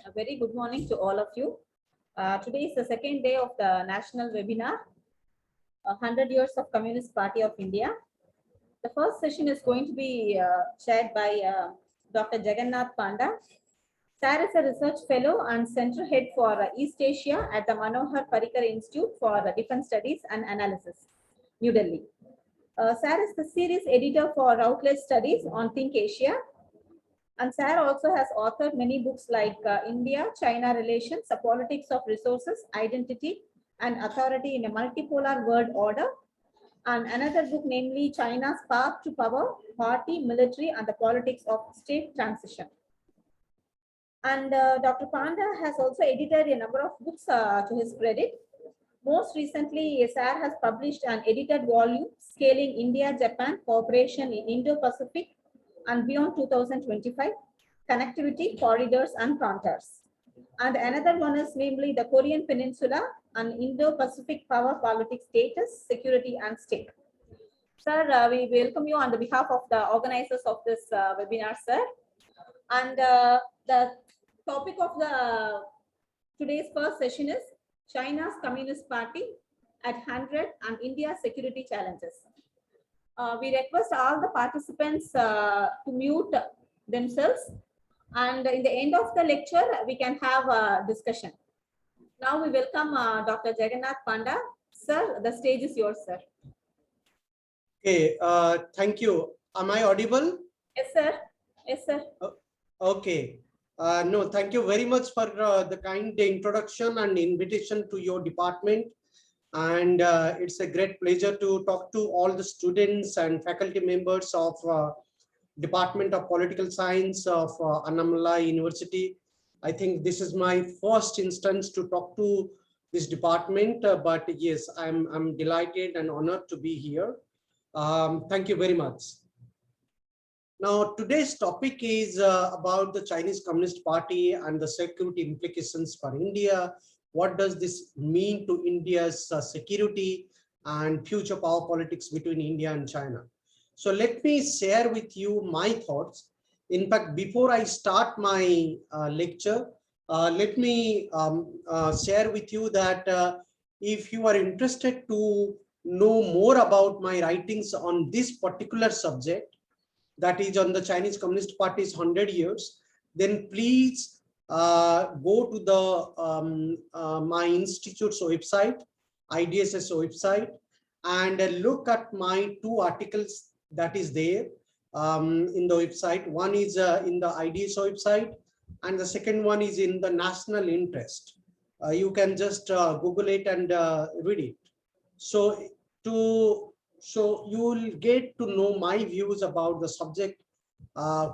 A very good morning to all of you. Today is the second day of the national webinar, 100 Years of Communist Party of India. The first session is going to be chaired by Dr. Jagannath Panda. Sir is a research fellow and center head for East Asia at the Manohar Parrikar Institute for Defense Studies and Analysis, New Delhi. Sir is the series editor for Routledge Studies on Think Asia. And Sir also has authored many books like India-China Relations, A Politics of Resources, Identity and Authority in a Multipolar World Order, and another book, namely China's Path to Power, Party, Military and the Politics of State Transition. And Dr. Panda has also edited a number of books to his credit. Most recently, Sir has published an edited volume, Scaling India-Japan Cooperation in Indo-Pacific and Beyond 2025, Connectivity, Corridors and Frontiers. And another one is namely the Korean Peninsula and Indo-Pacific Power Politics Status, Security and Stake. Sir, we welcome you on the behalf of the organizers of this webinar, sir. And the topic of the today's first session is China's Communist Party at 100 and India's security challenges. We request all the participants to mute themselves, and in the end of the lecture, we can have a discussion. Now we welcome Dr. Jagannath Panda. Sir, the stage is yours, sir. Okay, thank you. Am I audible? Yes, sir. Yes, sir. Okay. No, thank you very much for the kind introduction and invitation to your department. And it's a great pleasure to talk to all the students and faculty members of Department of Political Science of Annamalai University. I think this is my first instance to talk to this department, but yes, I'm delighted and honored to be here. Thank you very much. Now, today's topic is about the Chinese Communist Party and the security implications for India. What does this mean to India's security and future power politics between India and China? So let me share with you my thoughts. In fact, before I start my lecture, let me share with you that if you are interested to know more about my writings on this particular subject, that is on the Chinese Communist Party's 100 years, then please go to the my institute's website, IDSS website, and look at my two articles that is there in the website. One is in the IDS website, and the second one is in the national interest. You can just Google it and read it. So you will get to know my views about the subject.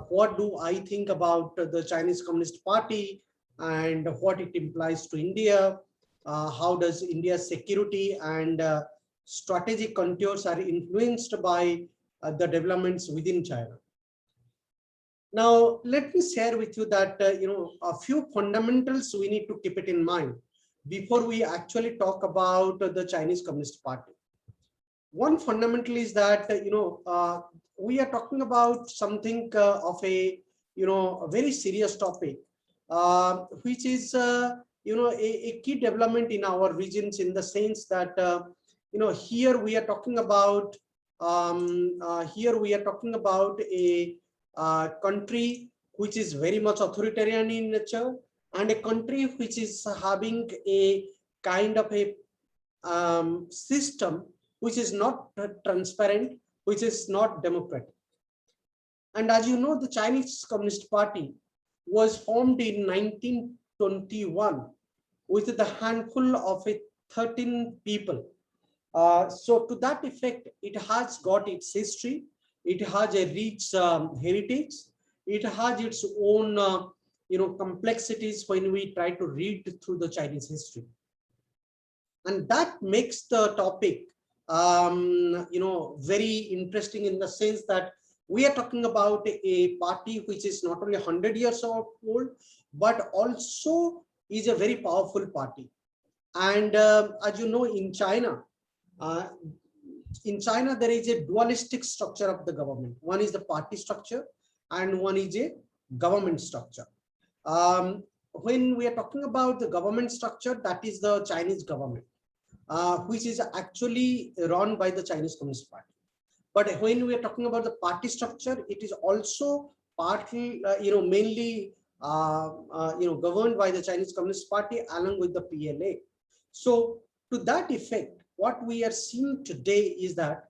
What do I think about the Chinese Communist Party and what it implies to India? How does India's security and strategic contours are influenced by the developments within China? Now, let me share with you that a few fundamentals we need to keep it in mind before we actually talk about the Chinese Communist Party. One fundamental is that we are talking about something of a a very serious topic, which is a key development in our regions, in the sense that here we are talking about a country which is very much authoritarian in nature, and a country which is having a kind of a system which is not transparent, which is not democratic. And as you know, the Chinese Communist Party was formed in 1921 with the handful of 13 people. So to that effect, it has got its history, it has a rich heritage, it has its own complexities when we try to read through the Chinese history. And that makes the topic very interesting, in the sense that we are talking about a party which is not only 100 years old, but also is a very powerful party. And as you know, in China, there is a dualistic structure of the government. One is the party structure and one is a government structure. when we are talking about the government structure, that is the Chinese government, which is actually run by the Chinese Communist Party. But when we are talking about the party structure, it is also partly, mainly, governed by the Chinese Communist Party along with the PLA. So to that effect, what we are seeing today is that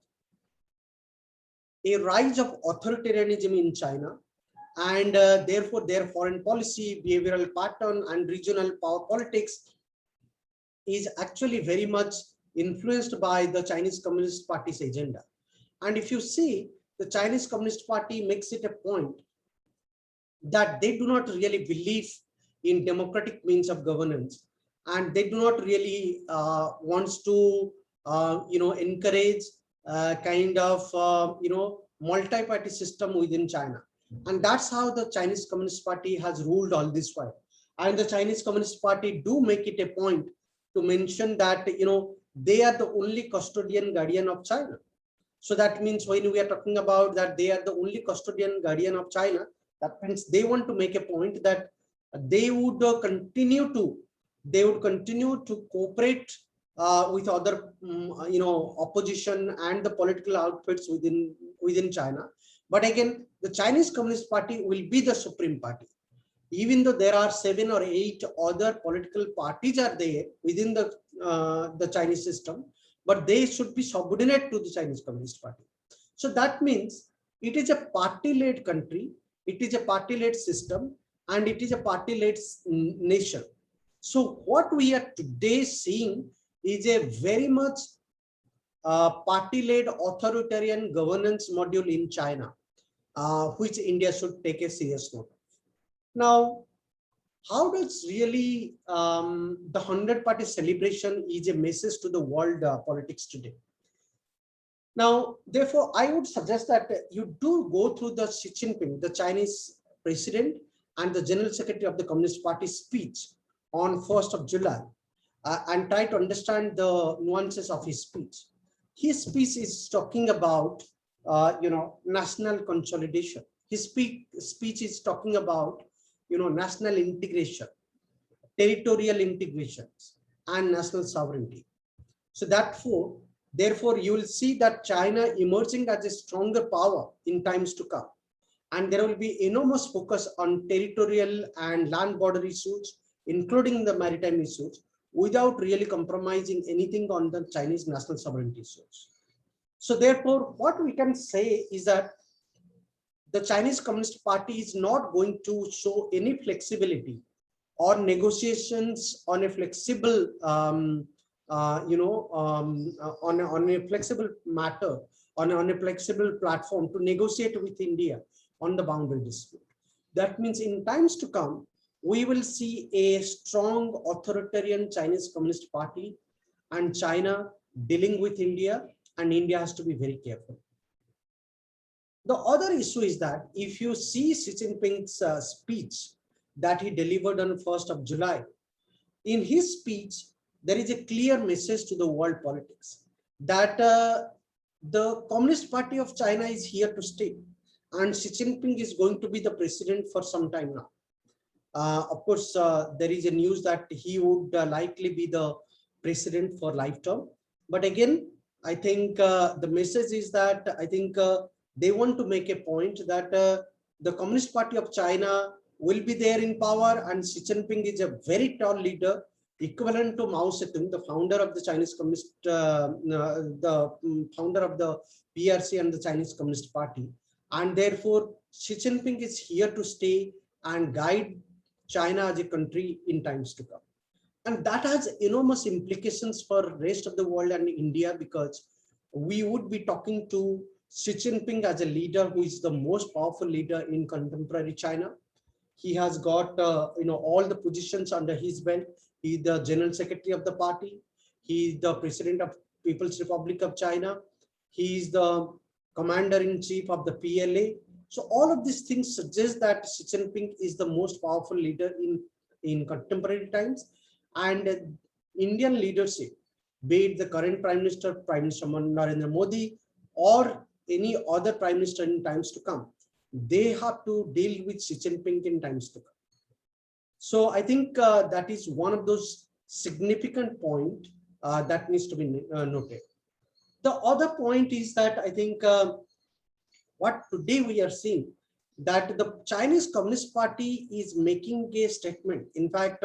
a rise of authoritarianism in China, and therefore their foreign policy, behavioral pattern, and regional power politics is actually very much influenced by the Chinese Communist Party's agenda. And if you see, the Chinese Communist Party makes it a point that they do not really believe in democratic means of governance, and they do not really wants to encourage kind of multi-party system within China. And that's how the Chinese Communist Party has ruled all this while. And the Chinese Communist Party do make it a point to mention that they are the only custodian guardian of China. So that means when we are talking about that they are the only custodian guardian of China, that means they want to make a point that they would continue to cooperate with other opposition and the political outfits within China. But again, the Chinese Communist Party will be the supreme party, even though there are 7 or 8 other political parties are there within the Chinese system, but they should be subordinate to the Chinese Communist Party. So that means it is a party-led country, it is a party-led system, and it is a party-led nation. So what we are today seeing is a very much party-led authoritarian governance module in China, which India should take a serious note of. Now, how does really the 100-party celebration is a message to the world politics today? Now, therefore, I would suggest that you do go through the Xi Jinping, the Chinese president and the General Secretary of the Communist Party speech on 1st of July and try to understand the nuances of his speech. His speech is talking about, national consolidation. His speech is talking about, national integration, territorial integrations, and national sovereignty. So therefore, you will see that China emerging as a stronger power in times to come. And there will be enormous focus on territorial and land border issues, including the maritime issues, without really compromising anything on the Chinese national sovereignty issues. So therefore, what we can say is that the Chinese Communist Party is not going to show any flexibility or negotiations on a flexible, on a flexible matter, on a flexible platform to negotiate with India on the boundary dispute. That means in times to come, we will see a strong authoritarian Chinese Communist Party and China dealing with India, and India has to be very careful. The other issue is that if you see Xi Jinping's speech that he delivered on 1st of July, in his speech, there is a clear message to the world politics that the Communist Party of China is here to stay, and Xi Jinping is going to be the president for some time now. Of course, there is a news that he would likely be the president for lifetime. But again, I think the message is that I think they want to make a point that the Communist Party of China will be there in power, and Xi Jinping is a very tall leader, equivalent to Mao Zedong, the founder of the Chinese Communist, founder of the PRC and the Chinese Communist Party. And therefore, Xi Jinping is here to stay and guide China as a country in times to come. And that has enormous implications for rest of the world and India, because we would be talking to Xi Jinping as a leader who is the most powerful leader in contemporary China. He has got all the positions under his belt. He is the General Secretary of the party. He is the President of People's Republic of China. He is the Commander-in-Chief of the PLA. So all of these things suggest that Xi Jinping is the most powerful leader in contemporary times. And Indian leadership, be it the current Prime Minister Narendra Modi, or any other Prime Minister in times to come, they have to deal with Xi Jinping in times to come. So I think that is one of those significant point that needs to be noted. The other point is that I think what today we are seeing, that the Chinese Communist Party is making a statement. In fact,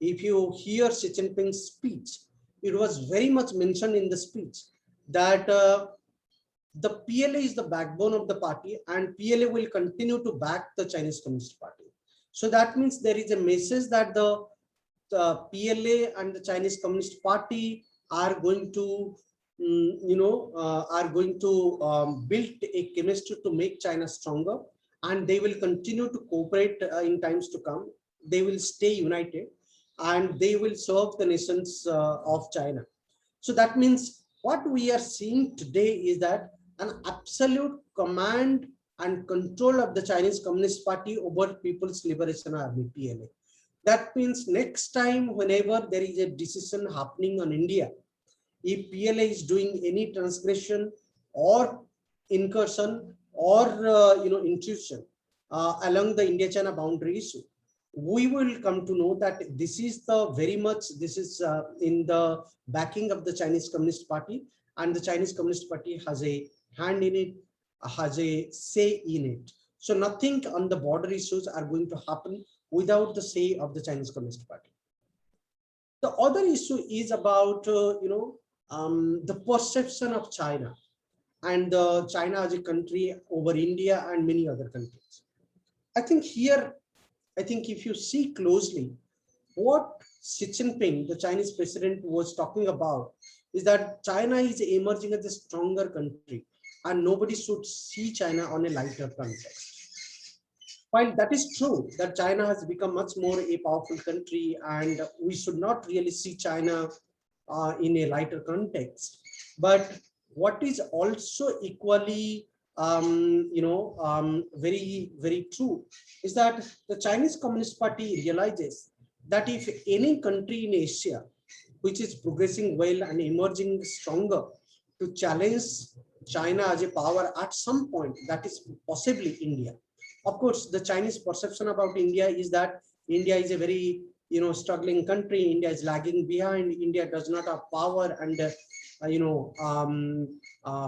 if you hear Xi Jinping's speech, it was very much mentioned in the speech that the PLA is the backbone of the party and PLA will continue to back the Chinese Communist Party. So that means there is a message that the PLA and the Chinese Communist Party are going to, are going to build a chemistry to make China stronger, and they will continue to cooperate in times to come. They will stay united and they will serve the nations of China. So that means what we are seeing today is that an absolute command and control of the Chinese Communist Party over People's Liberation Army, PLA. That means next time, whenever there is a decision happening on India, if PLA is doing any transgression or incursion or intrusion along the India-China boundary issue, we will come to know that this is the very much, this is in the backing of the Chinese Communist Party, and the Chinese Communist Party has a hand in it, has a say in it. So nothing on the border issues are going to happen without the say of the Chinese Communist Party. The other issue is about the perception of China and China as a country over India and many other countries. I think here, if you see closely, what Xi Jinping, the Chinese president, was talking about is that China is emerging as a stronger country and nobody should see China on a lighter context. While that is true, that China has become much more a powerful country and we should not really see China in a lighter context. But what is also equally very, very true is that the Chinese Communist Party realizes that if any country in Asia which is progressing well and emerging stronger to challenge China as a power at some point, that is possibly India. Of course, the Chinese perception about India is that India is a very struggling country. India is lagging behind. India does not have power and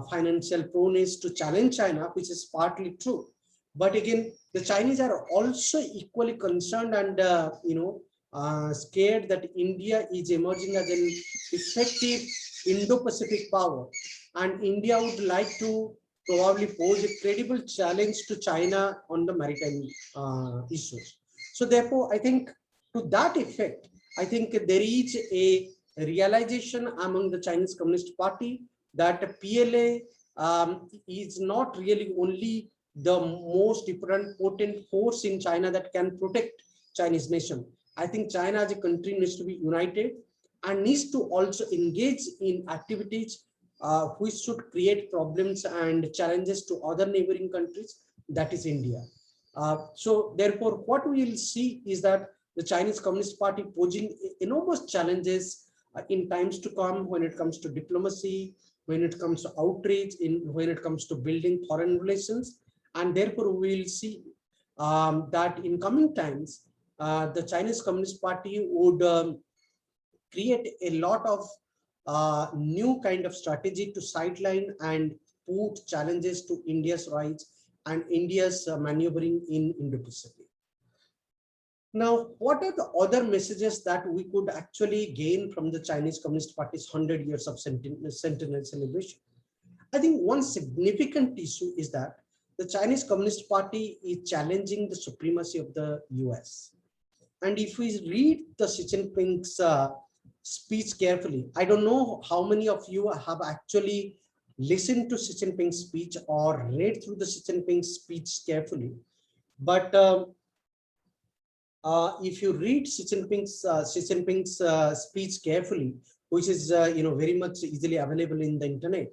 financial proneness to challenge China, which is partly true. But again, the Chinese are also equally concerned and scared that India is emerging as an effective Indo-Pacific power, and India would like to probably pose a credible challenge to China on the maritime issues. So therefore, I think to that effect, I think there is a realization among the Chinese Communist Party that PLA is not really only the most important potent force in China that can protect Chinese nation. I think China as a country needs to be united and needs to also engage in activities which should create problems and challenges to other neighboring countries, that is India. So therefore, what we will see is that the Chinese Communist Party posing enormous challenges in times to come when it comes to diplomacy, when it comes to outreach, when it comes to building foreign relations. And therefore, we will see that in coming times, the Chinese Communist Party would create a lot of new kind of strategy to sideline and put challenges to India's rights and India's maneuvering in Indo-Pacific. Now, what are the other messages that we could actually gain from the Chinese Communist Party's 100 years of centennial celebration? I think one significant issue is that the Chinese Communist Party is challenging the supremacy of the US. And if we read the Xi Jinping's speech carefully, I don't know how many of you have actually listened to Xi Jinping's speech or read through the Xi Jinping's speech carefully, but if you read Xi Jinping's speech carefully, which is very much easily available in the internet,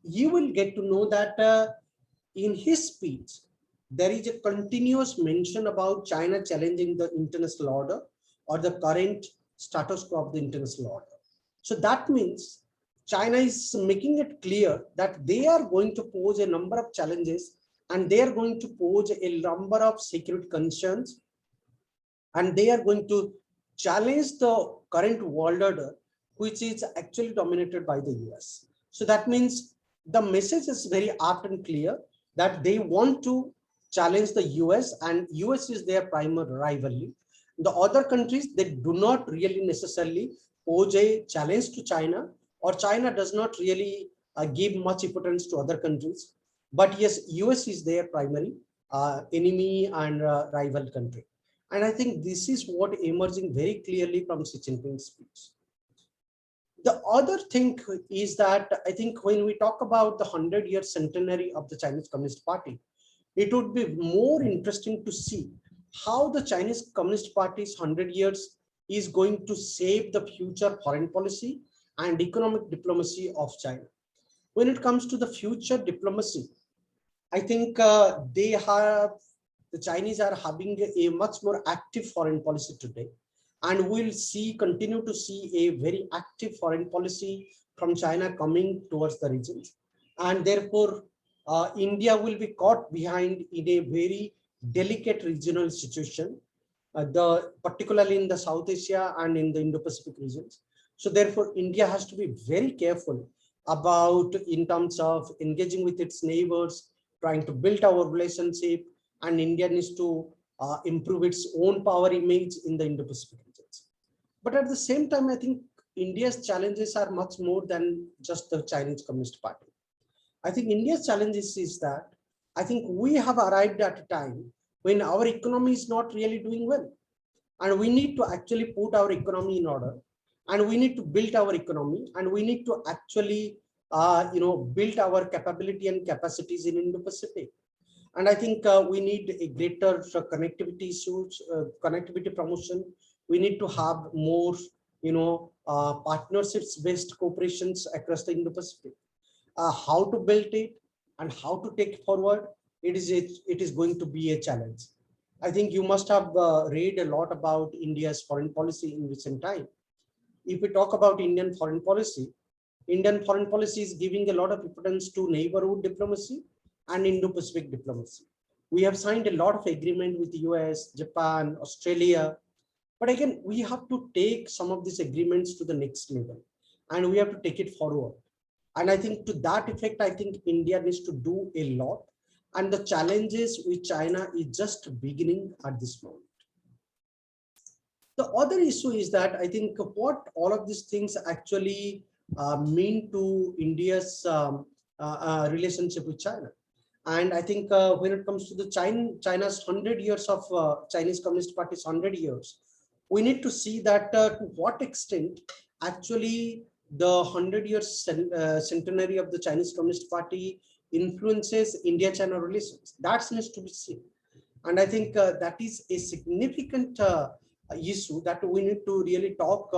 you will get to know that in his speech there is a continuous mention about China challenging the international order or the current status quo of the international order. So that means China is making it clear that they are going to pose a number of challenges and they are going to pose a number of security concerns and they are going to challenge the current world order, which is actually dominated by the US. So that means the message is very apt and clear that they want to challenge the US, and US is their primary rivalry. The other countries, they do not really necessarily pose a challenge to China, or China does not really give much importance to other countries. But yes, US is their primary enemy and rival country. And I think this is what emerging very clearly from Xi Jinping's speech. The other thing is that I think when we talk about the 100-year centenary of the Chinese Communist Party, it would be more interesting to see how the Chinese Communist Party's 100 years is going to shape the future foreign policy and economic diplomacy of China. When it comes to the future diplomacy, I think the Chinese are having a much more active foreign policy today, and we'll continue to see a very active foreign policy from China coming towards the regions, and therefore India will be caught behind in a very delicate regional situation, particularly in the South Asia and in the Indo-Pacific regions. So therefore, India has to be very careful about in terms of engaging with its neighbors, trying to build our relationship, and India needs to improve its own power image in the Indo-Pacific regions. But at the same time, I think India's challenges are much more than just the Chinese Communist Party. I think India's challenges is that I think we have arrived at a time when our economy is not really doing well, and we need to actually put our economy in order, and we need to build our economy, and we need to actually build our capability and capacities in Indo-Pacific. And I think we need a greater connectivity issues, connectivity promotion. We need to have more, partnerships-based cooperations across the Indo-Pacific. How to build it and how to take it forward, it is going to be a challenge. I think you must have read a lot about India's foreign policy in recent time. If we talk about Indian foreign policy is giving a lot of importance to neighborhood diplomacy and Indo-Pacific diplomacy. We have signed a lot of agreement with the US, Japan, Australia, but again, we have to take some of these agreements to the next level, and we have to take it forward. And I think to that effect, I think India needs to do a lot, and the challenges with China is just beginning at this moment. The other issue is that I think what all of these things actually mean to India's relationship with China. And I think when it comes to the China's 100 years of Chinese Communist Party's 100 years, we need to see that to what extent actually the 100-year centenary of the Chinese Communist Party influences India-China relations. That needs to be seen. And I think that is a significant issue that we need to really talk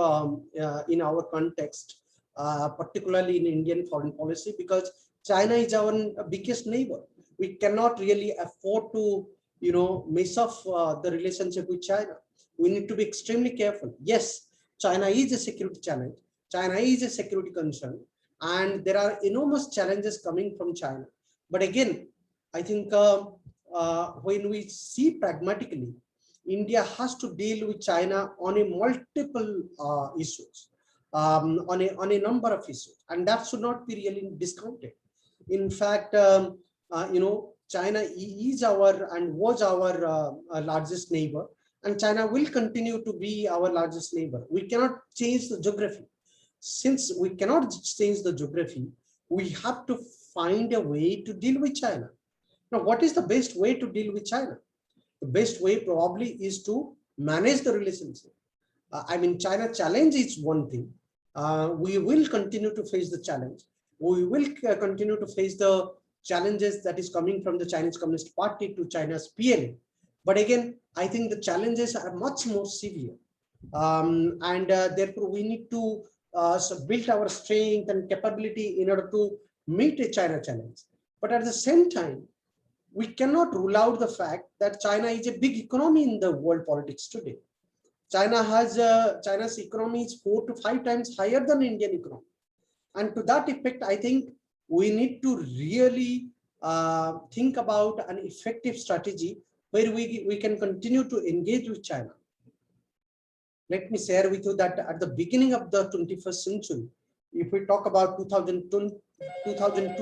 in our context, particularly in Indian foreign policy, because China is our biggest neighbor. We cannot really afford to, mess up the relationship with China. We need to be extremely careful. Yes, China is a security challenge. China is a security concern, and there are enormous challenges coming from China. But again, I think when we see pragmatically, India has to deal with China on a multiple issues, on a number of issues, and that should not be really discounted. In fact, China is our and was our largest neighbor, and China will continue to be our largest neighbor. We cannot change the geography. Since we cannot change the geography, we have to find a way to deal with China. Now, what is the best way to deal with China? The best way probably is to manage the relationship. China challenge is one thing. We will continue to face the challenge. We will continue to face the challenges that is coming from the Chinese Communist Party to China's PLA. But again, I think the challenges are much more severe. Therefore, we need to build our strength and capability in order to meet a China challenge. But at the same time, we cannot rule out the fact that China is a big economy in the world politics today. China's economy is 4 to 5 times higher than Indian economy. And to that effect, I think we need to really think about an effective strategy where we can continue to engage with China. let me share with you that at the beginning of the 21st century, if we talk about 2002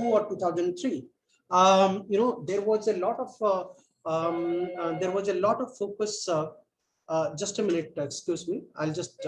or 2003, there was a lot of focus. Just a minute, excuse me. I'll just.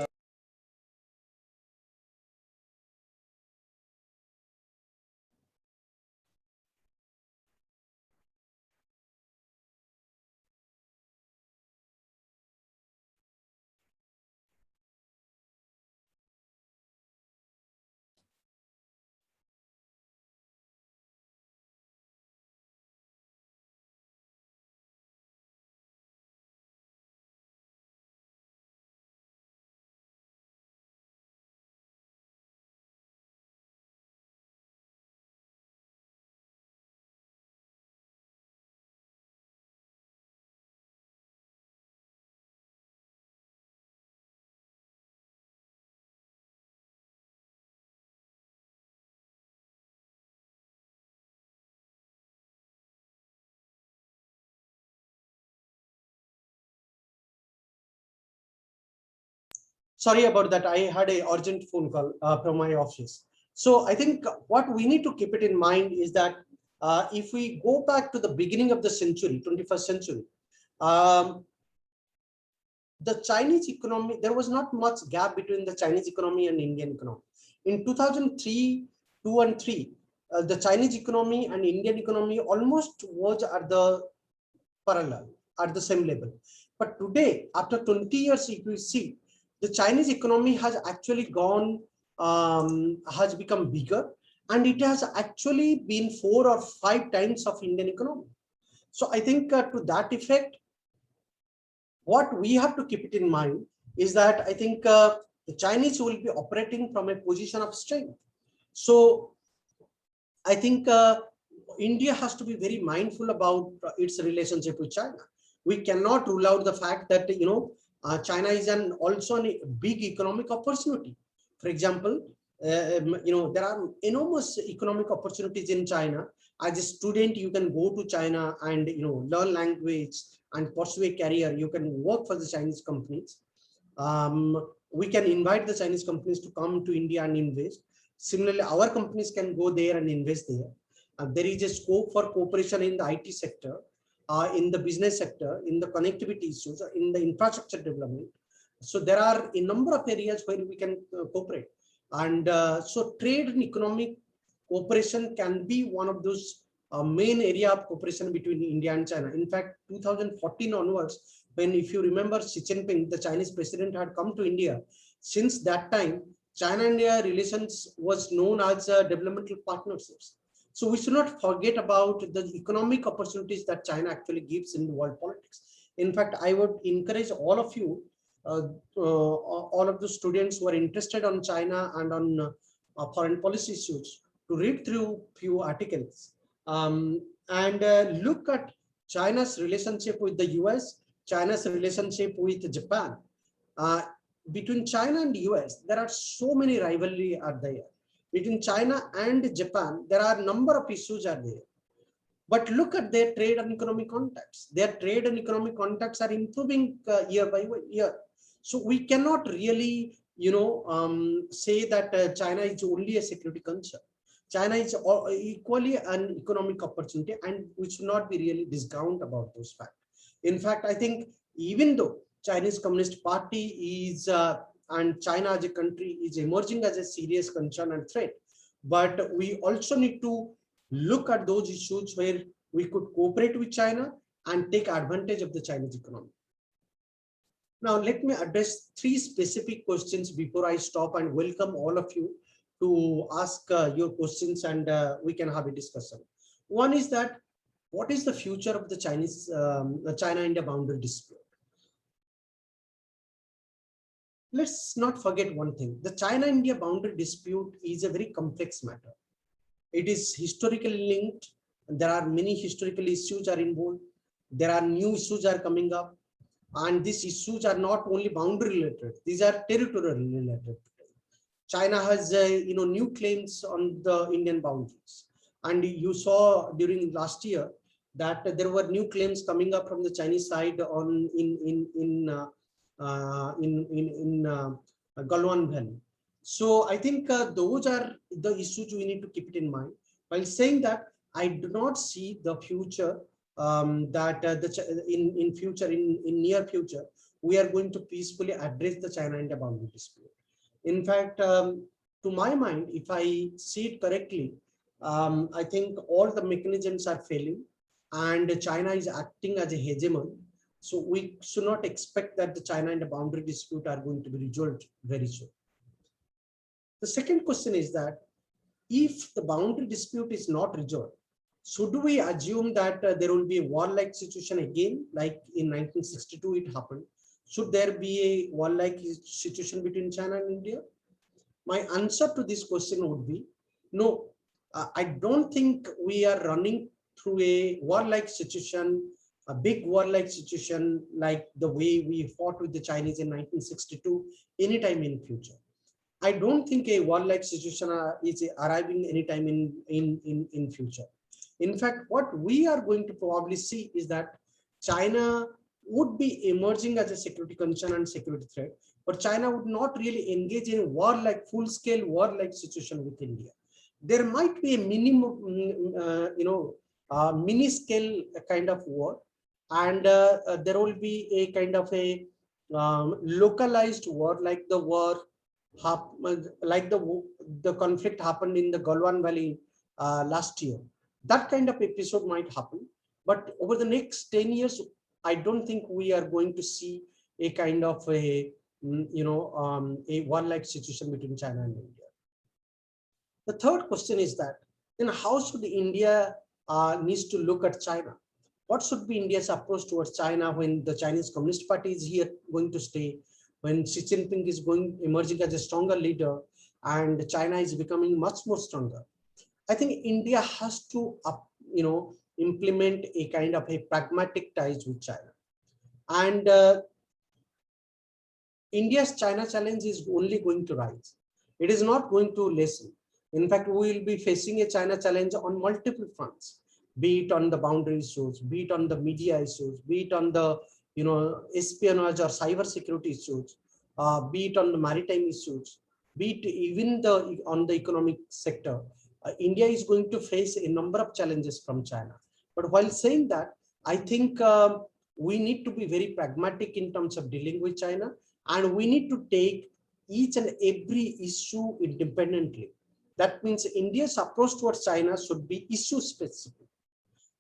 Sorry about that. I had a urgent phone call from my office. So I think what we need to keep it in mind is that if we go back to the beginning of the century, 21st century, the Chinese economy, there was not much gap between the Chinese economy and Indian economy. In 2003, 2 and 3, the Chinese economy and Indian economy almost was at the parallel, at the same level. But today, after 20 years, if you see, the Chinese economy has actually gone, has become bigger, and it has actually been 4 or 5 times of Indian economy. So I think to that effect, what we have to keep it in mind is that I think the Chinese will be operating from a position of strength. So I think India has to be very mindful about its relationship with China. We cannot rule out the fact that China is also a big economic opportunity. For example, there are enormous economic opportunities in China. As a student, you can go to China and learn language and pursue a career. You can work for the Chinese companies. We can invite the Chinese companies to come to India and invest. Similarly, our companies can go there and invest there. There is a scope for cooperation in the IT sector, in the business sector, in the connectivity issues, in the infrastructure development. So there are a number of areas where we can cooperate. And so trade and economic cooperation can be one of those main area of cooperation between India and China. In fact, 2014 onwards, when, if you remember, Xi Jinping, the Chinese president, had come to India, since that time, China-India relations was known as developmental partnerships. So we should not forget about the economic opportunities that China actually gives in the world politics. In fact, I would encourage all of you, all of the students who are interested on China and on foreign policy issues, to read through few articles and look at China's relationship with the US, China's relationship with Japan. Between China and the US, there are so many rivalry are there. Between China and Japan, there are a number of issues are there. But look at their trade and economic contacts. Their trade and economic contacts are improving year by year. So we cannot really, say that China is only a security concern. China is equally an economic opportunity, and we should not be really discount about those facts. In fact, I think even though Chinese Communist Party is and China as a country is emerging as a serious concern and threat, but we also need to look at those issues where we could cooperate with China and take advantage of the Chinese economy. Now, let me address 3 specific questions before I stop and welcome all of you to ask your questions, and we can have a discussion. One is that, what is the future of the China-India boundary dispute? Let's not forget one thing. The China-India boundary dispute is a very complex matter. It is historically linked. There are many historical issues are involved. There are new issues are coming up. And these issues are not only boundary related. These are territorial related. China has new claims on the Indian boundaries. And you saw during last year that there were new claims coming up from the Chinese side on in Galwan Valley. So I think those are the issues we need to keep it in mind. While saying that, I do not see the future that in future in near future we are going to peacefully address the China-India boundary dispute. In fact, to my mind, if I see it correctly, I think all the mechanisms are failing, and China is acting as a hegemon. So we should not expect that the China and the boundary dispute are going to be resolved very soon. The second question is that if the boundary dispute is not resolved, should we assume that there will be a warlike situation again, like in 1962 it happened? Should there be a warlike situation between China and India? My answer to this question would be no. I don't think we are running through a warlike situation, a big warlike situation like the way we fought with the Chinese in 1962 anytime in future. I don't think a warlike situation is arriving anytime in future. In fact, what we are going to probably see is that China would be emerging as a security concern and security threat, but China would not really engage in war-like, full-scale war-like situation with India. There might be a minimum, mini-scale kind of war, and there will be a kind of a localized war, like the war, like the conflict happened in the Galwan Valley last year. That kind of episode might happen, but over the next 10 years, I don't think we are going to see a kind of a a warlike situation between China and India. The third question is that then how should India needs to look at China? What should be India's approach towards China when the Chinese Communist Party is here going to stay, when Xi Jinping is emerging as a stronger leader, and China is becoming much more stronger? I think India has to implement a kind of a pragmatic ties with China. And India's China challenge is only going to rise. It is not going to lessen. In fact, we will be facing a China challenge on multiple fronts, be it on the boundary issues, be it on the media issues, be it on the espionage or cyber security issues, be it on the maritime issues, be it even on the economic sector. India is going to face a number of challenges from China. But while saying that, I think we need to be very pragmatic in terms of dealing with China, and we need to take each and every issue independently. That means India's approach towards China should be issue specific.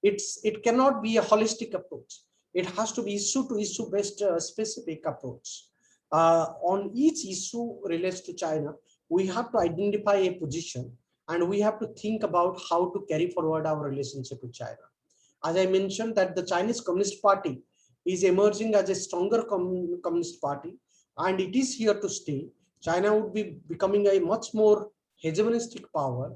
It cannot be a holistic approach. It has to be issue to issue based specific approach. On each issue relates to China, we have to identify a position, and we have to think about how to carry forward our relationship with China. As I mentioned, that the Chinese Communist Party is emerging as a stronger communist party, and it is here to stay. China would be becoming a much more hegemonistic power.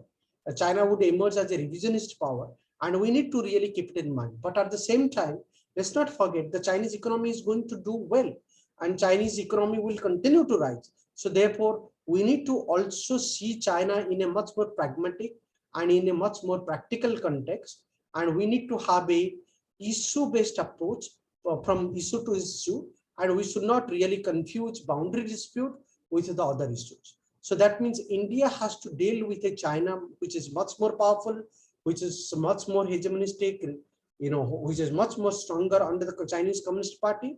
China would emerge as a revisionist power, and we need to really keep it in mind. But at the same time, let's not forget the Chinese economy is going to do well, and Chinese economy will continue to rise. So therefore, we need to also see China in a much more pragmatic and in a much more practical context, and we need to have a issue-based approach from issue to issue, and we should not really confuse boundary dispute with the other issues. So that means India has to deal with a China which is much more powerful, which is much more hegemonistic, which is much more stronger under the Chinese Communist Party,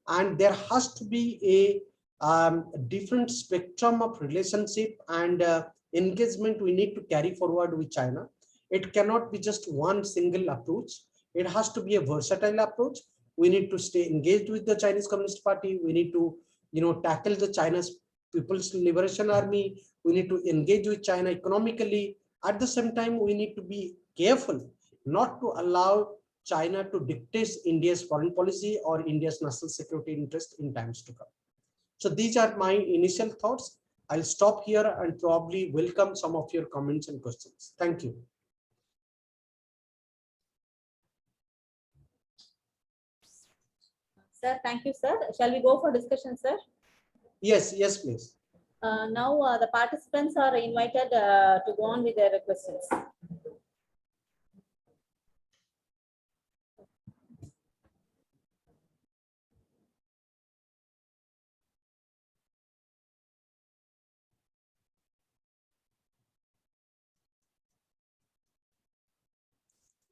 and there has to be a different spectrum of relationship and engagement we need to carry forward with China. It cannot be just one single approach. It has to be a versatile approach. We need to stay engaged with the Chinese Communist Party. We need to, tackle the China's People's Liberation Army. We need to engage with China economically. At the same time, we need to be careful not to allow China to dictate India's foreign policy or India's national security interest in times to come. So these are my initial thoughts. I'll stop here and probably welcome some of your comments and questions. Thank you. Sir, thank you, sir. Shall we go for discussion, sir? Yes, please. Now the participants are invited to go on with their questions.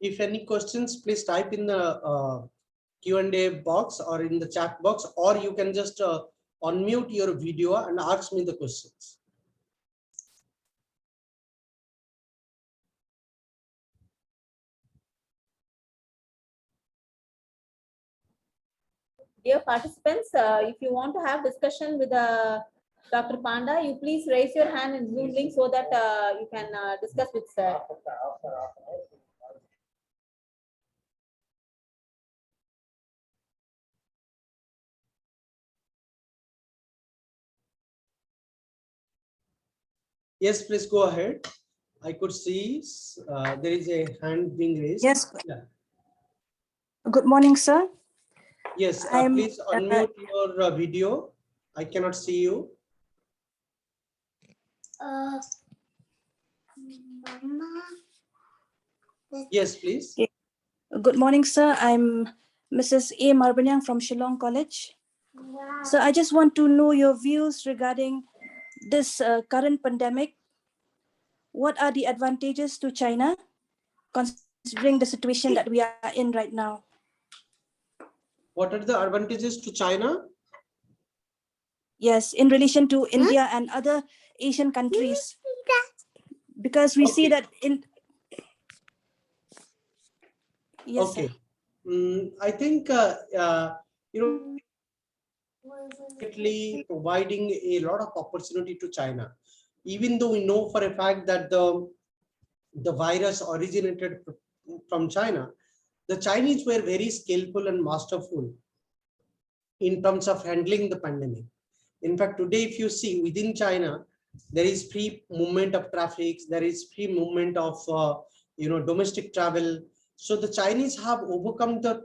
If any questions, please type in the Q&A box or in the chat box, or you can just unmute your video and ask me the questions. Dear participants, if you want to have discussion with Dr. Panda, you please raise your hand in Zoom link so that you can discuss with sir. Yes, please go ahead. I could see there is a hand being raised. Yes. Yeah. Good morning, sir. Yes, I'm, please unmute your video. I cannot see you. Yes, please. Good morning, sir. I'm Mrs. A. Marbanyang from Shillong College. So I just want to know your views regarding this current pandemic. What are the advantages to China, considering the situation that we are in right now? What are the advantages to China? Yes, in relation to India and other Asian countries. Because we see that in... Yes, okay. Sir. I think, you know, providing a lot of opportunity to China, even though we know for a fact that the virus originated from China. The Chinese were very skillful and masterful in terms of handling the pandemic. In fact, today, if you see within China, there is free movement of traffic, there is free movement of domestic travel. So the Chinese have overcome the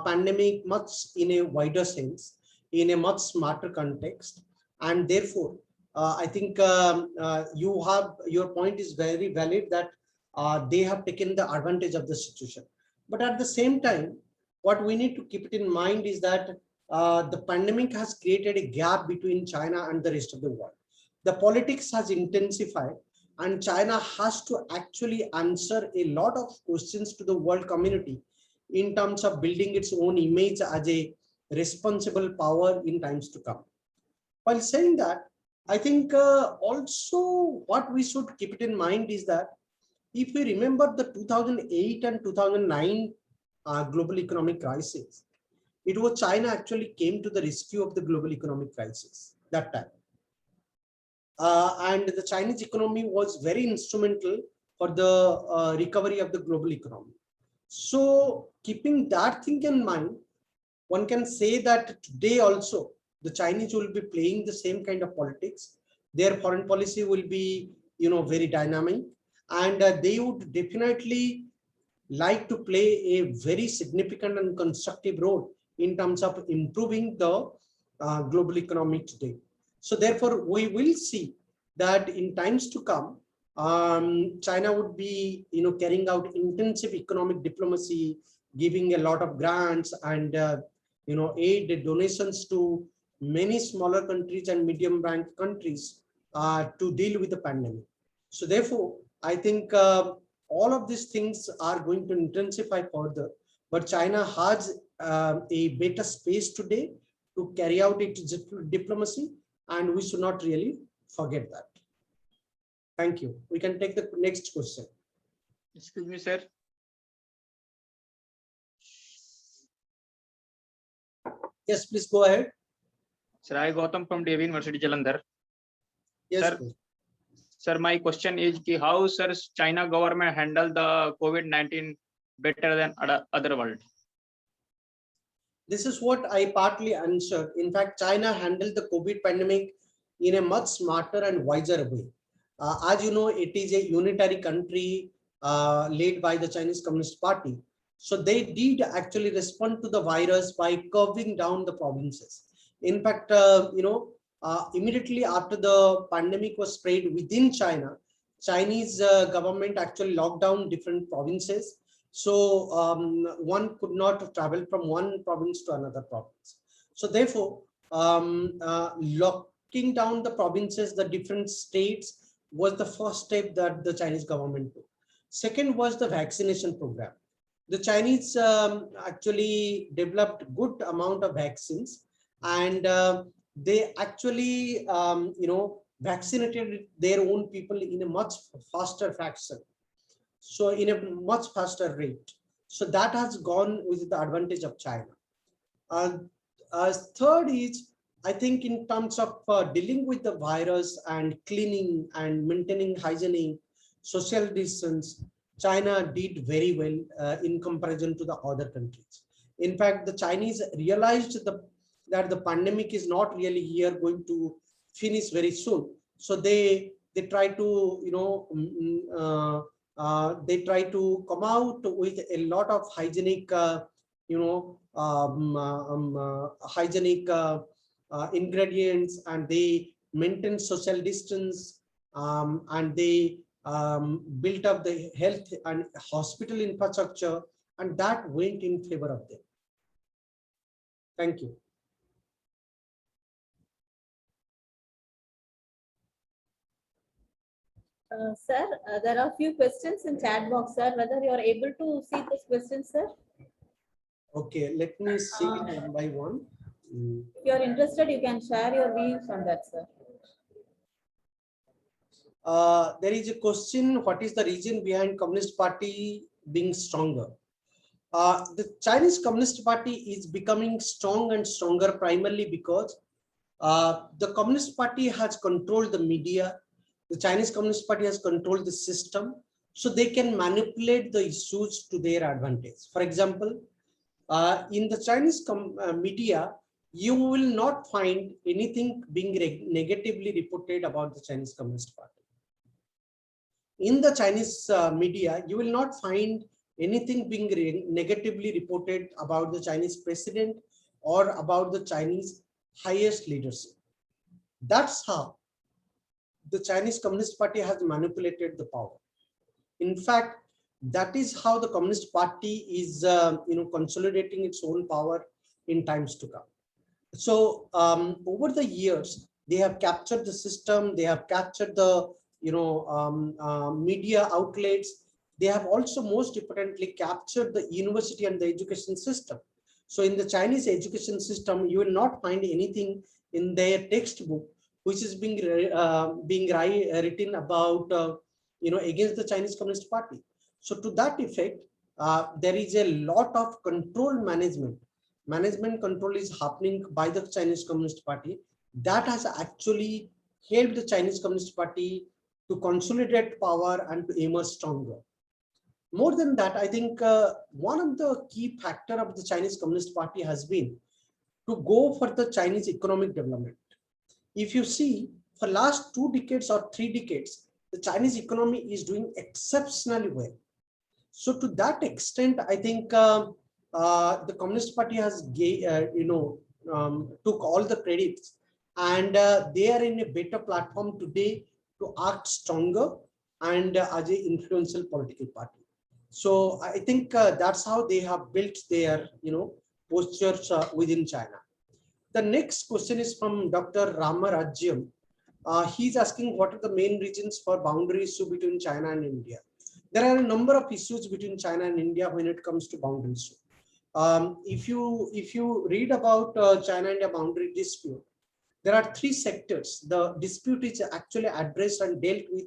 pandemic much in a wider sense, in a much smarter context, and therefore I think your point is very valid that they have taken the advantage of the situation. But at the same time, what we need to keep it in mind is that the pandemic has created a gap between China and the rest of the world. The politics has intensified, and China has to actually answer a lot of questions to the world community in terms of building its own image as a responsible power in times to come. While saying that, I think also what we should keep it in mind is that if we remember the 2008 and 2009 global economic crisis, it was China actually came to the rescue of the global economic crisis that time. And the Chinese economy was very instrumental for the recovery of the global economy. So keeping that thing in mind, one can say that today also the Chinese will be playing the same kind of politics. Their foreign policy will be, very dynamic, and they would definitely like to play a very significant and constructive role in terms of improving the global economy today. So therefore, we will see that in times to come, China would be, carrying out intensive economic diplomacy, giving a lot of grants and, aid donations to many smaller countries and medium rank countries to deal with the pandemic. So therefore, I think all of these things are going to intensify further, but China has a better space today to carry out its diplomacy, and we should not really forget that. Thank you. We can take the next question. Excuse me, sir. Yes, please go ahead. Sir, I Gautam from Devi University, Jalandhar. Yes, Sir. please. Sir, my question is how, sir, China government handle the COVID-19 better than other world? This is what I partly answered. In fact, China handled the COVID pandemic in a much smarter and wiser way. As you know, it is a unitary country led by the Chinese Communist Party. So they did actually respond to the virus by curving down the provinces. In fact, immediately after the pandemic was spread within China, Chinese government actually locked down different provinces. So one could not travel from one province to another province. So therefore, locking down the provinces, the different states was the first step that the Chinese government took. Second was the vaccination program. the Chinese actually developed good amount of vaccines, and they actually, vaccinated their own people in a much faster fashion. So in a much faster rate. So that has gone with the advantage of China. Third is, I think in terms of dealing with the virus and cleaning and maintaining hygiene, social distance, China did very well in comparison to the other countries. In fact, the Chinese realized that the pandemic is not really here going to finish very soon. So they try to, they try to come out with a lot of hygienic, hygienic ingredients, and they maintain social distance, and they built up the health and hospital infrastructure, and that went in favor of them. Thank you. Sir, there are a few questions in chat box, sir. Whether you are able to see those questions, sir? Okay, let me see one by one. If you are interested, you can share your views on that, sir. There is a question: what is the reason behind Communist Party being stronger? The Chinese Communist Party is becoming strong and stronger primarily because the Communist Party has controlled the media. The Chinese Communist Party has controlled the system, so they can manipulate the issues to their advantage. For example, in the Chinese media, you will not find anything being negatively reported about the Chinese Communist Party. In the Chinese media, you will not find anything being negatively reported about the Chinese president or about the Chinese highest leadership. That's how the Chinese Communist Party has manipulated the power. In fact, that is how the Communist Party is, consolidating its own power in times to come. So over the years, they have captured the system. They have captured the, media outlets. They have also, most importantly, captured the university and the education system. So in the Chinese education system, you will not find anything in their textbook which is being written about, against the Chinese Communist Party. So to that effect, there is a lot of control management. Management control is happening by the Chinese Communist Party. That has actually helped the Chinese Communist Party to consolidate power and to emerge stronger. More than that, I think one of the key factors of the Chinese Communist Party has been to go for the Chinese economic development. If you see, for last 2 decades or 3 decades, the Chinese economy is doing exceptionally well. So to that extent, I think the Communist Party has, took all the credits, and they are in a better platform today to act stronger and as an influential political party. So I think that's how they have built their, postures within China. The next question is from Dr. Ramarajyam. He's asking, what are the main reasons for boundary issue between China and India? There are a number of issues between China and India when it comes to boundary issue. If you read about China-India boundary dispute, there are 3 sectors. The dispute is actually addressed and dealt with,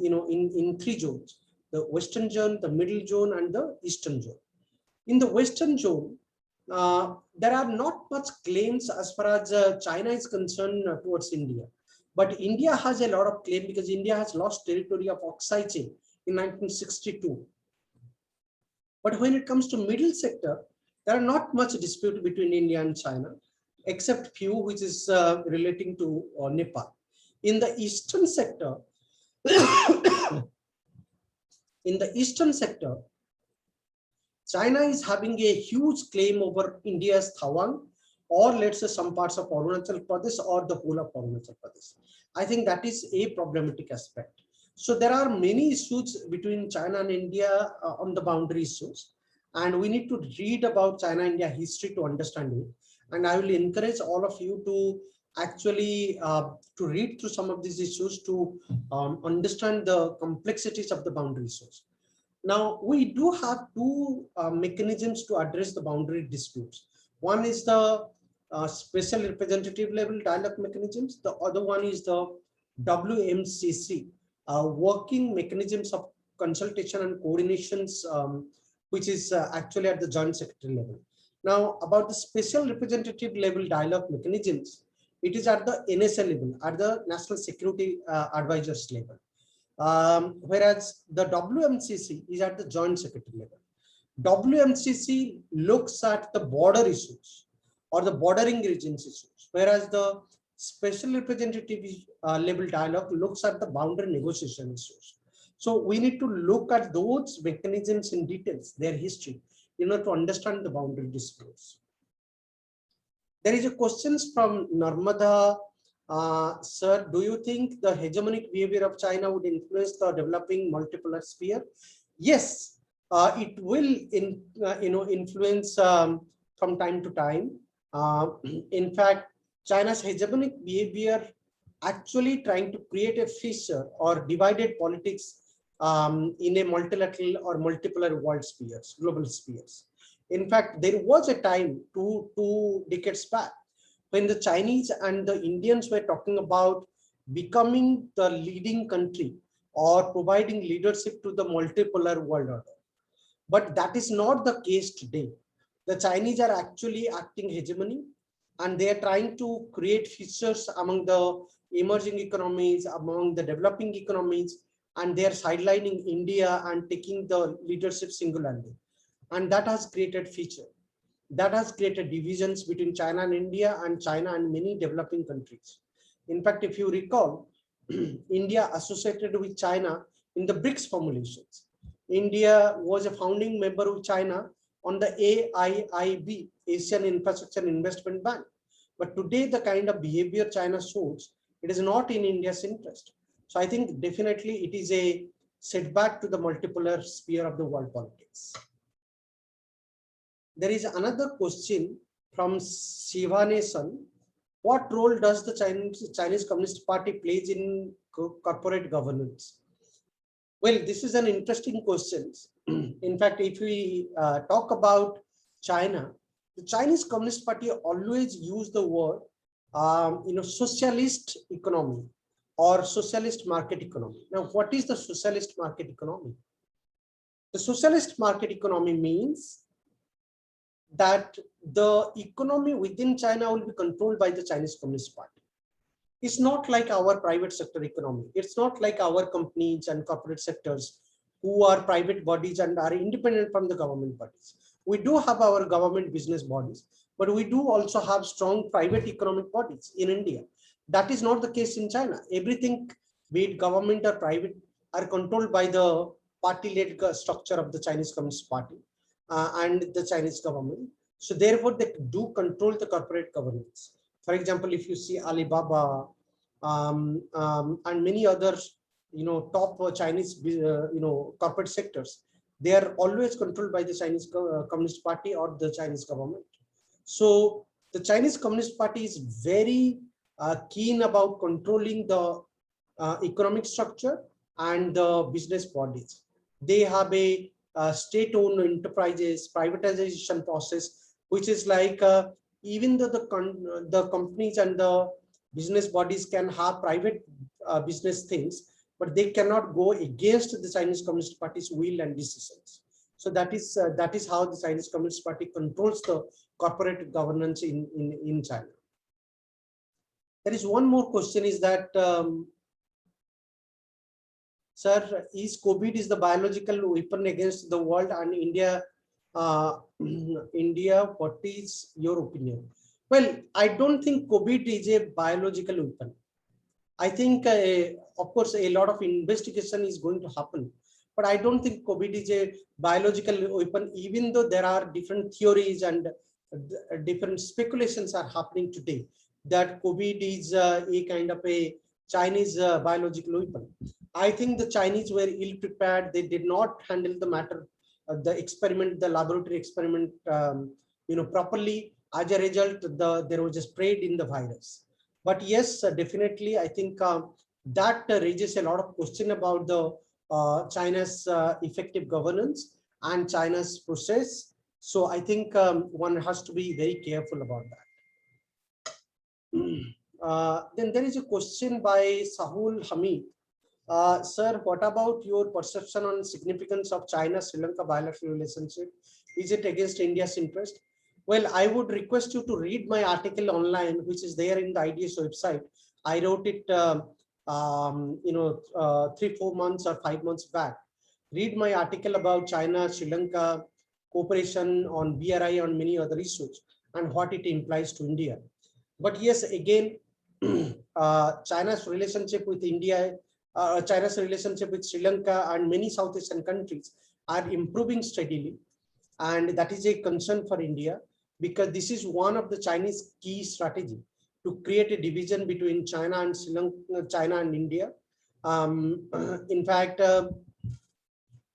in 3 zones: the Western zone, the Middle zone, and the Eastern zone. In the Western zone, there are not much claims as far as China is concerned towards India. But India has a lot of claim because India has lost territory of Oksai chain in 1962. But when it comes to middle sector, there are not much dispute between India and China, except few which is relating to Nepal. In the Eastern sector, China is having a huge claim over India's Taiwan, or let's say some parts of Arunachal Pradesh or the whole of Arunachal Pradesh. I think that is a problematic aspect. So there are many issues between China and India on the boundary issues, and we need to read about China-India history to understand it. And I will encourage all of you to actually to read through some of these issues to understand the complexities of the boundary issues. Now, we do have two mechanisms to address the boundary disputes. One is the special representative level dialogue mechanisms. The other one is the WMCC, working mechanisms of consultation and coordinations, which is actually at the joint secretary level. Now, about the special representative level dialogue mechanisms, it is at the NSA level, at the National Security Advisors level. Whereas the WMCC is at the joint secretary level. WMCC looks at the border issues or the bordering regions issues, whereas the special representative level dialogue looks at the boundary negotiation issues. So we need to look at those mechanisms in details, their history, to understand the boundary disputes. There is a question from Narmada. Sir, do you think the hegemonic behavior of China would influence the developing multipolar sphere? Yes, it will influence from time to time. In fact, China's hegemonic behavior actually trying to create a fissure or divided politics in a multilateral or multipolar world spheres, global spheres. In fact, there was a time two decades back when the Chinese and the Indians were talking about becoming the leading country or providing leadership to the multipolar world order. But that is not the case today. The Chinese are actually acting hegemony, and they are trying to create fissures among the emerging economies, among the developing economies, and they are sidelining India and taking the leadership singularly. And that has created feature. That has created divisions between China and India and China and many developing countries. In fact, if you recall, India associated with China in the BRICS formulations. India was a founding member of China on the AIIB, Asian Infrastructure Investment Bank. But today, the kind of behavior China shows, it is not in India's interest. So I think definitely it is a setback to the multipolar sphere of the world politics. There is another question from Shivanesan. What role does the Chinese Communist Party plays in corporate governance? Well, this is an interesting question. In fact, if we talk about China, the Chinese Communist Party always use the word, socialist economy or socialist market economy. Now, what is the socialist market economy? The socialist market economy means that the economy within China will be controlled by the Chinese Communist Party. It's not like our private sector economy. It's not like our companies and corporate sectors who are private bodies and are independent from the government bodies. We do have our government business bodies, but we do also have strong private economic bodies in India. That is not the case in China. Everything, be it government or private, are controlled by the party-led structure of the Chinese Communist Party and the Chinese government. So therefore, they do control the corporate governance. For example, if you see Alibaba and many others, top Chinese, corporate sectors, they are always controlled by the Chinese Communist Party or the Chinese government. So the Chinese Communist Party is very keen about controlling the economic structure and the business bodies. They have a state-owned enterprises privatization process, which is like even though the companies and the business bodies can have private business things, but they cannot go against the Chinese Communist Party's will and decisions. So that is how the Chinese Communist Party controls the corporate governance in China. There is one more question, is that sir, is COVID is the biological weapon against the world and India? India, what is your opinion? Well, I don't think COVID is a biological weapon. I think, of course, a lot of investigation is going to happen, but I don't think COVID is a biological weapon, even though there are different theories and different speculations are happening today that COVID is a kind of a Chinese biological weapon. I think the Chinese were ill prepared. They did not handle the matter, the experiment, the laboratory experiment, properly. As a result, there was a spread in the virus. But yes, definitely, I think that raises a lot of question about the China's effective governance and China's process. So I think one has to be very careful about that. Then there is a question by Sahul Hamid. Sir, what about your perception on significance of China-Sri Lanka bilateral relationship? Is it against India's interest? Well, I would request you to read my article online, which is there in the IDS website. I wrote it, 3-4 months or 5 months back. Read my article about China-Sri Lanka cooperation on BRI, on many other issues, and what it implies to India. But yes, again, China's relationship with India, China's relationship with Sri Lanka and many South Asian countries are improving steadily. And that is a concern for India, because this is one of the Chinese key strategy to create a division between China and Sri Lanka, China and India. In fact,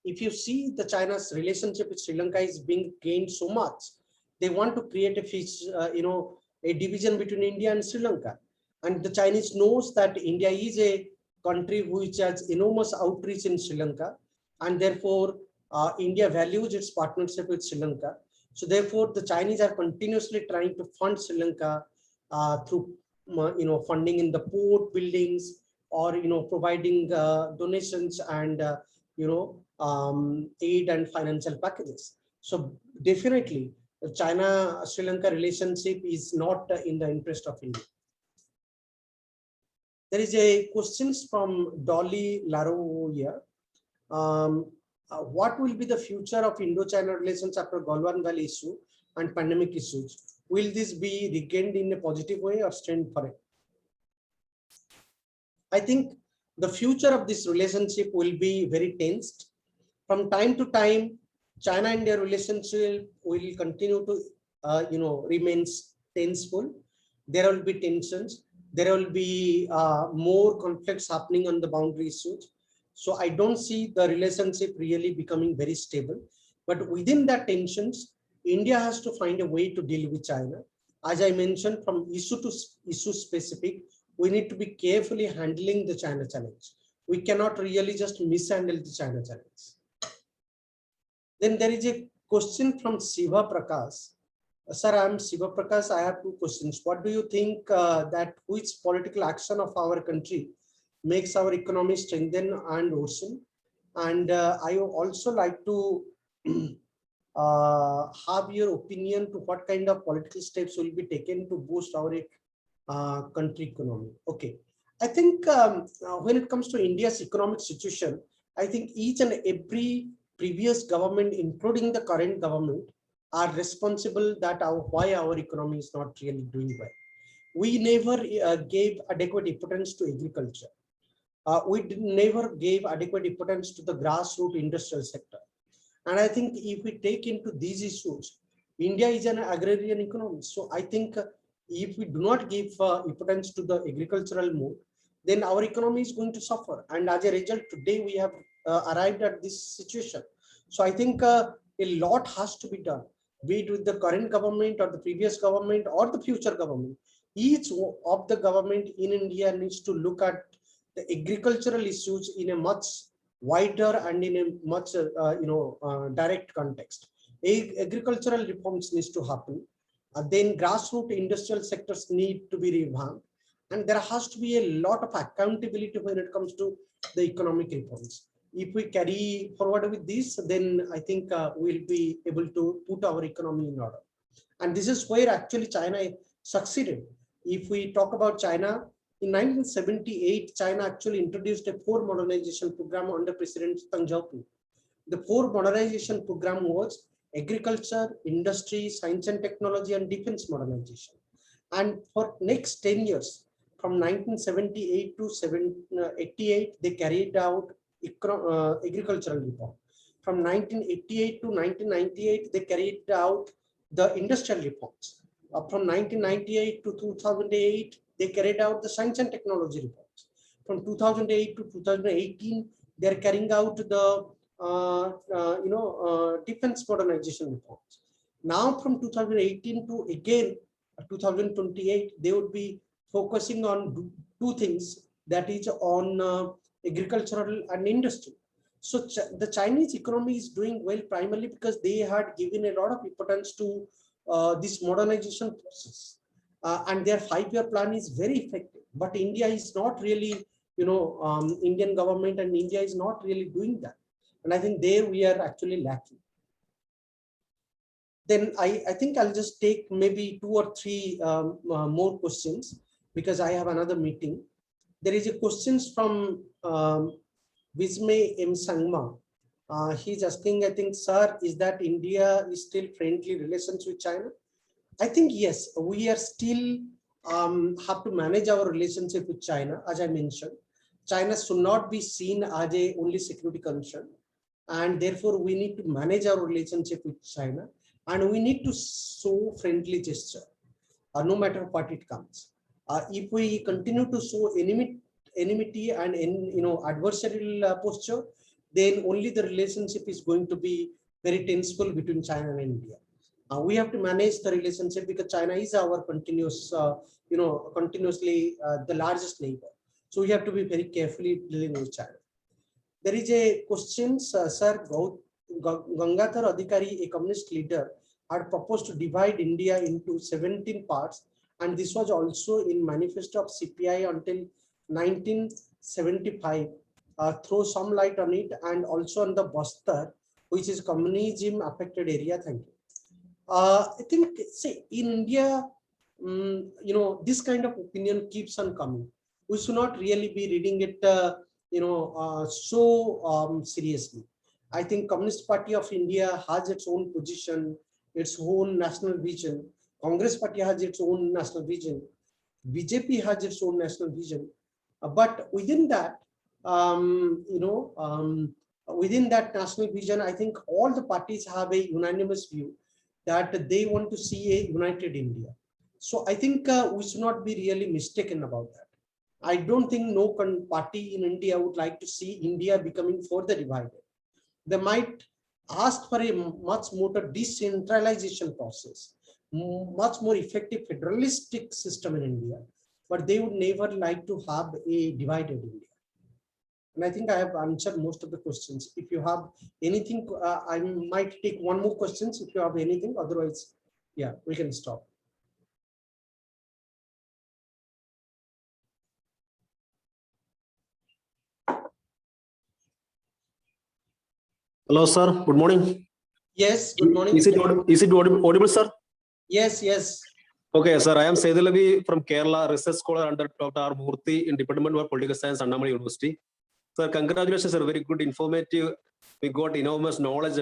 if you see the China's relationship with Sri Lanka is being gained so much, they want to create a division between India and Sri Lanka. And the Chinese knows that India is a country which has enormous outreach in Sri Lanka, and therefore India values its partnership with Sri Lanka. So therefore, the Chinese are continuously trying to fund Sri Lanka through funding in the port buildings, or providing donations and aid and financial packages. So definitely, the China-Sri Lanka relationship is not in the interest of India. There is a question from Dolly Laro here. What will be the future of Indo-China relations after Galwan Valley issue and pandemic issues? Will this be regained in a positive way or strained for it? I think the future of this relationship will be very tensed. From time to time, China-India relationship will continue to remain tenseful. There will be tensions. There will be more conflicts happening on the boundary issues. So I don't see the relationship really becoming very stable. But within that tensions, India has to find a way to deal with China. As I mentioned, from issue to issue specific, we need to be carefully handling the China challenge. We cannot really just mishandle the China challenge. Then there is a question from Siva Prakash. Sir, I am Siva Prakash. I have two questions. What do you think that which political action of our country makes our economy strengthen and worsen? And I also like to have your opinion to what kind of political steps will be taken to boost our country economy. Okay, I think when it comes to India's economic situation, I think each and every previous government, including the current government, are responsible that why our economy is not really doing well. We never gave adequate importance to agriculture. We never gave adequate importance to the grassroots industrial sector. And I think if we take into these issues, India is an agrarian economy. So I think if we do not give importance to the agricultural mode, then our economy is going to suffer. And as a result, today we have arrived at this situation. So I think a lot has to be done, be it with the current government or the previous government or the future government. Each of the government in India needs to look at the agricultural issues in a much wider and in a much direct context. Agricultural reforms needs to happen. Then grassroots industrial sectors need to be revamped. And there has to be a lot of accountability when it comes to the economic reforms. If we carry forward with this, then I think we'll be able to put our economy in order. And this is where actually China succeeded. If we talk about China, in 1978, China actually introduced a 4 modernization program under President Deng Xiaoping. The 4 modernization program was agriculture, industry, science and technology, and defense modernization. And for next 10 years, from 1978 to 88, they carried out agricultural reform. From 1988 to 1998, they carried out the industrial reforms. From 1998 to 2008, they carried out the science and technology reforms. From 2008 to 2018, they are carrying out the defense modernization reforms. Now from 2018 to again 2028, they would be focusing on 2 things, that is on agricultural and industry. So the Chinese economy is doing well primarily because they had given a lot of importance to this modernization process. And their 5-year plan is very effective. But India is not really, Indian government and India is not really doing that. And I think there we are actually lacking. Then I think I'll just take maybe 2 or 3 more questions because I have another meeting. There is a questions from Vismay M. Sangma. He's asking, I think, sir, is that India is still friendly relations with China? I think yes, we are still have to manage our relationship with China. As I mentioned, China should not be seen as a only security concern, and therefore we need to manage our relationship with China, and we need to show friendly gesture, no matter what it comes. If we continue to show enmity and adversarial posture, then only the relationship is going to be very tenseful between China and India. We have to manage the relationship because China is our continuously the largest neighbor. So we have to be very carefully dealing with China. There is a question, sir, Gangadhar Adhikari, a communist leader, had proposed to divide India into 17 parts, and this was also in manifesto of CPI until 1975. Throw some light on it, and also on the Bastar, which is communism affected area. Thank you. I think, say, in India, this kind of opinion keeps on coming. We should not really be reading it, so seriously. I think Communist Party of India has its own position, its own national vision. Congress Party has its own national vision. BJP has its own national vision. But within that, within that national vision, I think all the parties have a unanimous view that they want to see a united India. So I think we should not be really mistaken about that. I don't think no party in India would like to see India becoming further divided. They might ask for a much more decentralization process, much more effective federalistic system in India, but they would never like to have a divided India. And I think I have answered most of the questions. If you have anything, I might take one more questions if you have anything. Otherwise, yeah, we can stop. Hello, sir. Good morning. Yes, good morning. Is it audible, sir? Yes, yes. Okay, sir. I am Sedalavi from Kerala, research scholar under Dr. R. Murthy in Department of Political Science, Annamalai University. Sir, congratulations, sir. Very good, informative. We got enormous knowledge,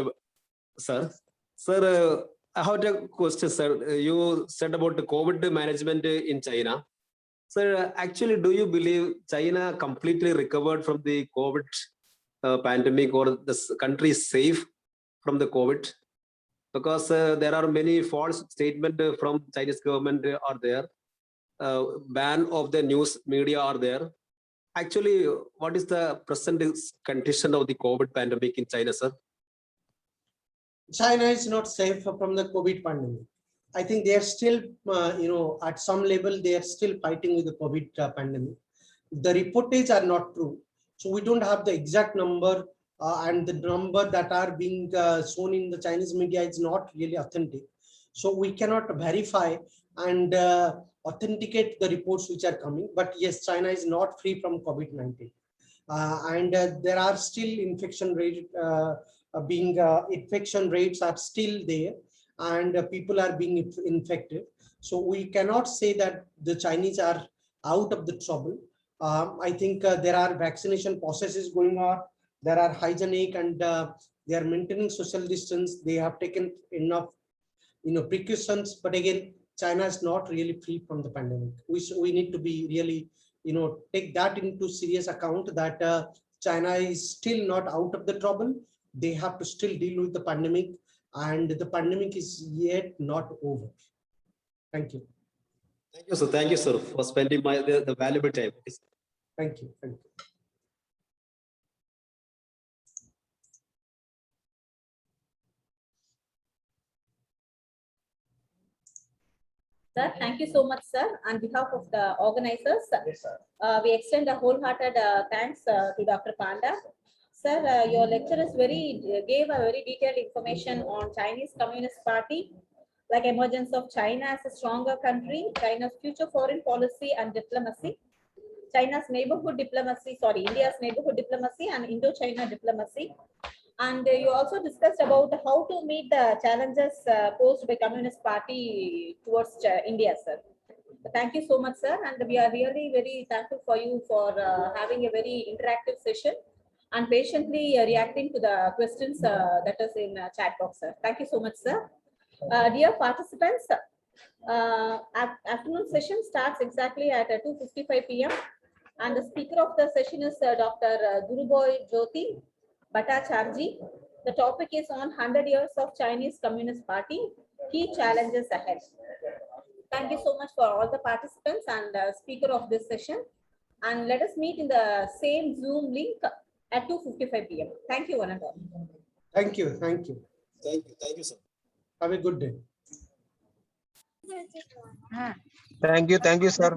sir. Sir, I have a question, sir. You said about the COVID management in China. Sir, actually, do you believe China completely recovered from the COVID pandemic, or the country is safe from the COVID? Because there are many false statements from Chinese government are there. Ban of the news media are there. Actually, what is the present condition of the COVID pandemic in China, sir? China is not safe from the COVID pandemic. I think they are still, at some level, they are still fighting with the COVID pandemic. The reportage are not true. So we don't have the exact number, and the number that are being shown in the Chinese media is not really authentic. So we cannot verify and authenticate the reports which are coming. But yes, China is not free from COVID-19. And there are still infection rates are still there, and people are being infected. So we cannot say that the Chinese are out of the trouble. I think there are vaccination processes going on. There are hygienic, and they are maintaining social distance. They have taken enough, precautions. But again, China is not really free from the pandemic. We need to be really, take that into serious account that China is still not out of the trouble. They have to still deal with the pandemic, and the pandemic is yet not over. Thank you. Thank you, sir. Thank you, sir, for spending the valuable time. Thank you. Thank you. Sir, thank you so much, sir. On behalf of the organizers, Yes, sir. we extend a wholehearted thanks to Dr. Panda. Sir, your lecture is gave a very detailed information on Chinese Communist Party, like emergence of China as a stronger country, China's future foreign policy and diplomacy, China's neighborhood diplomacy, sorry, India's neighborhood diplomacy and Indo-China diplomacy. And you also discussed about how to meet the challenges posed by Communist Party towards India, sir. Thank you so much, sir. And we are really very thankful for you for having a very interactive session and patiently reacting to the questions that is in chat box, sir. Thank you so much, sir. Dear participants, afternoon session starts exactly at 2:55 p.m. And the speaker of the session is Dr. Guruboy Jyoti Bhattacharjee. The topic is on 100 years of Chinese Communist Party, key challenges ahead. Thank you so much for all the participants and speaker of this session. And let us meet in the same Zoom link at 2:55 p.m. Thank you, one and all. Thank you. Thank you. Thank you, sir. Have a good day. Thank you, sir.